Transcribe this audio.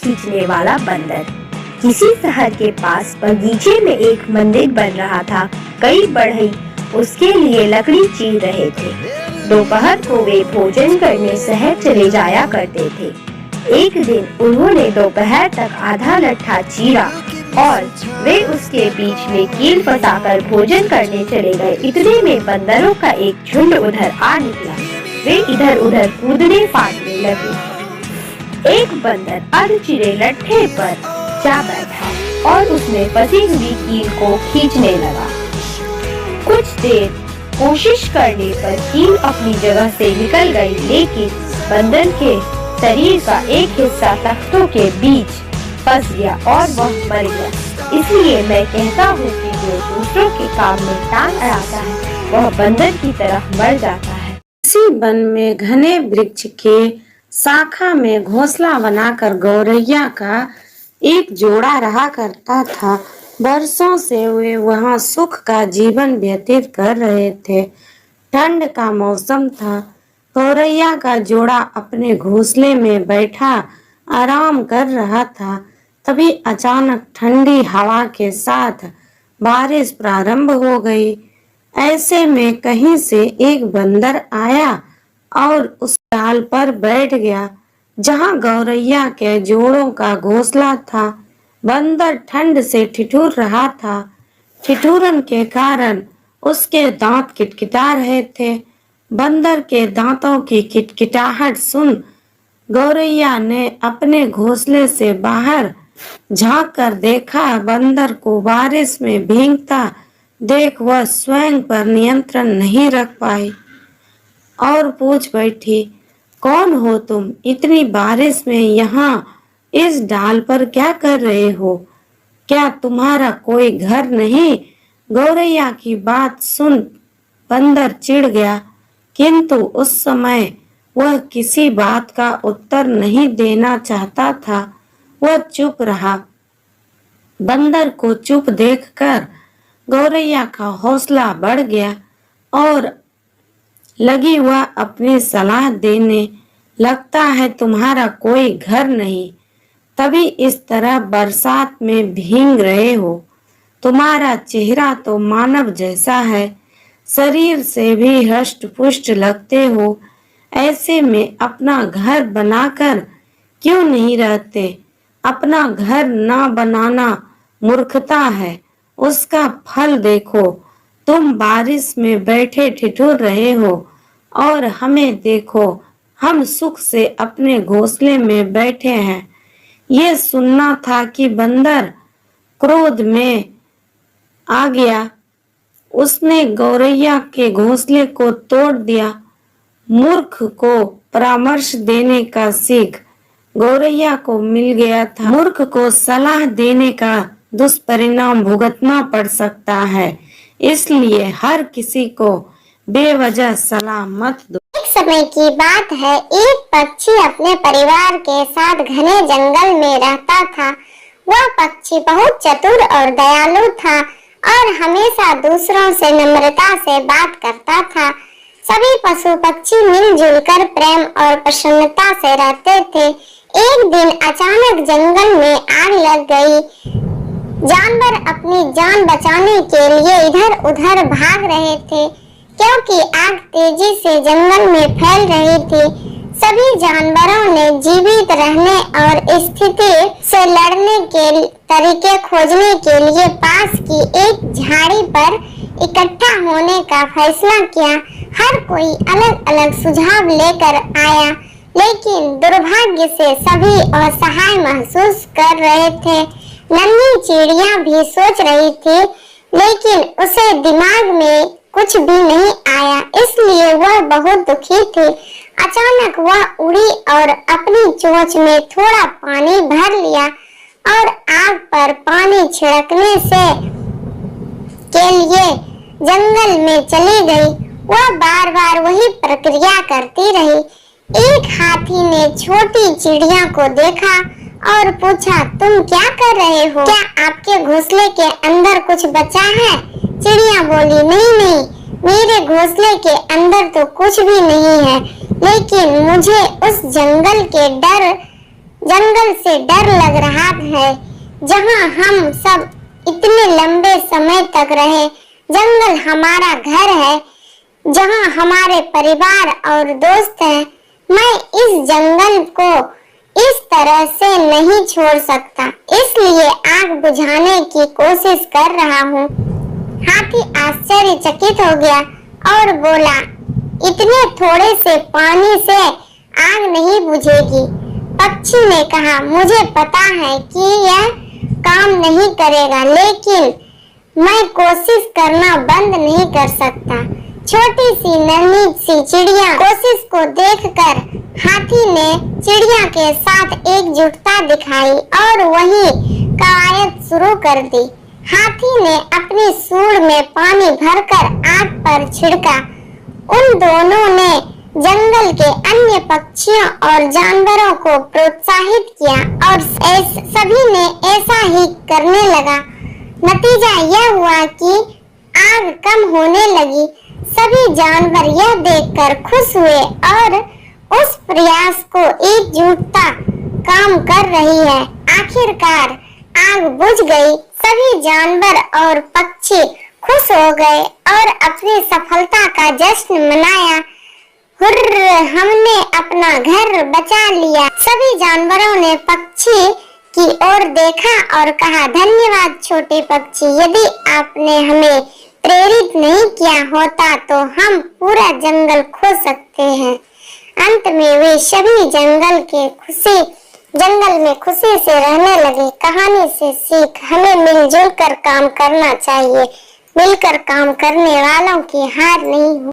खींचने वाला बंदर। किसी शहर के पास बगीचे में एक मंदिर बन रहा था। कई बढ़ई उसके लिए लकड़ी चीर रहे थे। दोपहर को वे भोजन करने शहर चले जाया करते थे। एक दिन उन्होंने दोपहर तक आधा लट्ठा चीरा और वे उसके बीच में कील फंसाकर भोजन करने चले गए। इतने में बंदरों का एक झुंड उधर आ निकला। वे इधर उधर कूदने फाटने लगे। एक बंदर अर्ध चिरे लट्ठे पर जा बैठा और उसने फंसी हुई कील को खींचने लगा। कुछ देर कोशिश करने पर कील अपनी जगह से निकल गई, लेकिन बंदर के शरीर का एक हिस्सा तख्तों के बीच फंस गया और वह मर गया। इसलिए मैं कहता हूँ कि जो दूसरों के काम में टांग अड़ाता है वह बंदर की तरह मर जाता है। इसी वन में घने वृक्ष के शाखा में घोंसला बनाकर गौरैया का एक जोड़ा रहा करता था। बरसों से वे वहाँ सुख का जीवन व्यतीत कर रहे थे। ठंड का मौसम था। गौरैया का जोड़ा अपने घोंसले में बैठा आराम कर रहा था। तभी अचानक ठंडी हवा के साथ बारिश प्रारंभ हो गई। ऐसे में कहीं से एक बंदर आया और उस डाल पर बैठ गया जहां गौरैया के जोड़ों का घोंसला था। बंदर ठंड से ठिठुर रहा था। ठिठुरन के कारण उसके दांत किटकिटा रहे थे। बंदर के दांतों की किटकिटाहट सुन गौरैया ने अपने घोंसले से बाहर झांक कर देखा। बंदर को बारिश में भीगता देख वह स्वयं पर नियंत्रण नहीं रख पाई और पूछ बैठी, कौन हो तुम? इतनी बारिश में यहाँ इस डाल पर क्या कर रहे हो? क्या तुम्हारा कोई घर नहीं? गौरैया की बात सुन बंदर चिढ़ गया, किंतु उस समय वह किसी बात का उत्तर नहीं देना चाहता था। वह चुप रहा। बंदर को चुप देखकर गौरैया का हौसला बढ़ गया और लगी वह अपनी सलाह देने। लगता है तुम्हारा कोई घर नहीं, तभी इस तरह बरसात में भीग रहे हो। तुम्हारा चेहरा तो मानव जैसा है, शरीर से भी हष्ट पुष्ट लगते हो। ऐसे में अपना घर बनाकर क्यों नहीं रहते? अपना घर ना बनाना मूर्खता है। उसका फल देखो, तुम बारिश में बैठे ठिठुर रहे हो और हमें देखो, हम सुख से अपने घोंसले में बैठे हैं। ये सुनना था कि बंदर क्रोध में आ गया। उसने गौरैया के घोंसले को तोड़ दिया। मूर्ख को परामर्श देने का सीख गौरैया को मिल गया था। मूर्ख को सलाह देने का दुष्परिणाम भुगतना पड़ सकता है, इसलिए हर किसी को बेवजह सलाह मत दो। एक समय की बात है, एक पक्षी अपने परिवार के साथ घने जंगल में रहता था। वह पक्षी बहुत चतुर और दयालु था और हमेशा दूसरों से नम्रता से बात करता था। सभी पशु पक्षी मिलजुल कर प्रेम और प्रसन्नता से रहते थे। एक दिन अचानक जंगल में आग लग गई। जानवर अपनी जान बचाने के लिए इधर उधर भाग रहे थे, क्योंकि आग तेजी से जंगल में फैल रही थी। सभी जानवरों ने जीवित रहने और स्थिति से लड़ने के तरीके खोजने के लिए पास की एक झाड़ी पर इकट्ठा होने का फैसला किया। हर कोई अलग अलग सुझाव लेकर आया, लेकिन दुर्भाग्य से सभी असहाय महसूस कर रहे थे। नन्ही चिड़िया भी सोच रही थी, लेकिन उसे दिमाग में कुछ भी नहीं आया, इसलिए वह बहुत दुखी थी। अचानक वह उड़ी और अपनी चोंच में थोड़ा पानी भर लिया और आग पर पानी छिड़कने से के लिए जंगल में चली गई। वह बार बार वही प्रक्रिया करती रही। एक हाथी ने छोटी चिड़िया को देखा और पूछा, तुम क्या कर रहे हो? क्या आपके घोंसले के अंदर कुछ बचा है? चिड़िया बोली, नहीं नहीं, मेरे घोंसले के अंदर तो कुछ भी नहीं है, लेकिन मुझे उस जंगल के डर जंगल से डर लग रहा है, जहाँ हम सब इतने लंबे समय तक रहे। जंगल हमारा घर है, जहाँ हमारे परिवार और दोस्त हैं। मैं इस जंगल को इस तरह से नहीं छोड़ सकता, इसलिए आग बुझाने की कोशिश कर रहा हूँ। हाथी आश्चर्यचकित हो गया और बोला, इतने थोड़े से पानी से आग नहीं बुझेगी। पक्षी ने कहा, मुझे पता है कि यह काम नहीं करेगा, लेकिन मैं कोशिश करना बंद नहीं कर सकता। छोटी सी नन्ही सी चिड़िया कोशिश को देखकर हाथी ने चिड़िया के साथ एकजुटता दिखाई और वही कवायद शुरू कर दी। हाथी ने अपनी सूंड में पानी भरकर आग पर छिड़का। उन दोनों ने जंगल के अन्य पक्षियों और जानवरों को प्रोत्साहित किया और सभी ने ऐसा ही करने लगा। नतीजा यह हुआ कि आग कम होने लगी। सभी जानवर यह देखकर खुश हुए और उस प्रयास को एकजुटता काम कर रही है। आखिरकार आग बुझ गई। सभी जानवर और पक्षी खुश हो गए और अपनी सफलता का जश्न मनाया। हुर्र, हमने अपना घर बचा लिया। सभी जानवरों ने पक्षी की ओर देखा और कहा, धन्यवाद छोटे पक्षी, यदि आपने हमें प्रेरित नहीं किया होता तो हम पूरा जंगल खो सकते हैं। अंत में वे सभी जंगल में खुशी से रहने लगे। कहानी से सीख, हमें मिलजुल कर काम करना चाहिए। मिलकर काम करने वालों की हार नहीं